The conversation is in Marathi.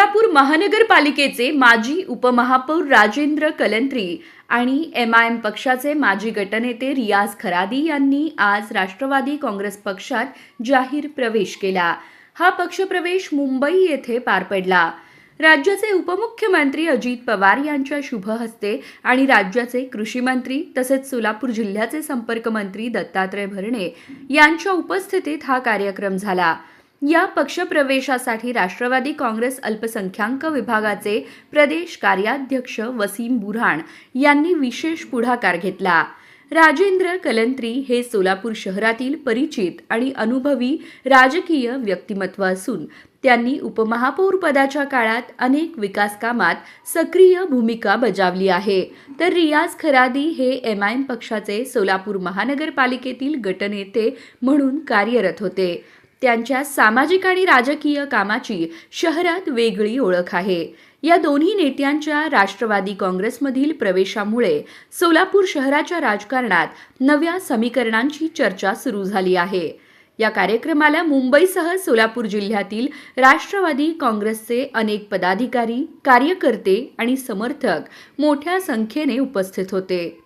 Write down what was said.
सोलापूर महानगरपालिकेचे माजी उपमहापौर राजेंद्र कलंत्री आणि एमआयएम पक्षाचे माजी गटनेते रियाज खरादी यांनी आज राष्ट्रवादी काँग्रेस पक्षात जाहीर प्रवेश केला। हा पक्षप्रवेश मुंबई येथे पार पडला। राज्याचे उपमुख्यमंत्री अजित पवार यांच्या शुभ हस्ते आणि राज्याचे कृषी मंत्री तसेच सोलापूर जिल्ह्याचे संपर्कमंत्री दत्तात्रय भरणे यांच्या उपस्थितीत हा कार्यक्रम झाला। या पक्षप्रवेशासाठी राष्ट्रवादी काँग्रेस अल्पसंख्याक विभागाचे प्रदेश कार्याध्यक्ष वसीम बुऱ्हाण यांनी विशेष पुढाकार घेतला। राजेंद्र कलंत्री हे सोलापूर शहरातील परिचित आणि अनुभवी राजकीय व्यक्तिमत्व असून त्यांनी उपमहापौर पदाच्या काळात अनेक विकास कामात सक्रिय भूमिका बजावली आहे। तर रियाज खरादी हे एमआयएम पक्षाचे सोलापूर महानगरपालिकेतील गटनेते म्हणून कार्यरत होते। त्यांच्या सामाजिक आणि राजकीय कामाची शहरात वेगळी ओळख आहे। या दोन्ही नेत्यांच्या राष्ट्रवादी काँग्रेसमधील प्रवेशामुळे सोलापूर शहराच्या राजकारणात नव्या समीकरणांची चर्चा सुरू झाली आहे। या कार्यक्रमाला मुंबईसह सोलापूर जिल्ह्यातील राष्ट्रवादी काँग्रेसचे अनेक पदाधिकारी, कार्यकर्ते आणि समर्थक मोठ्या संख्येने उपस्थित होते।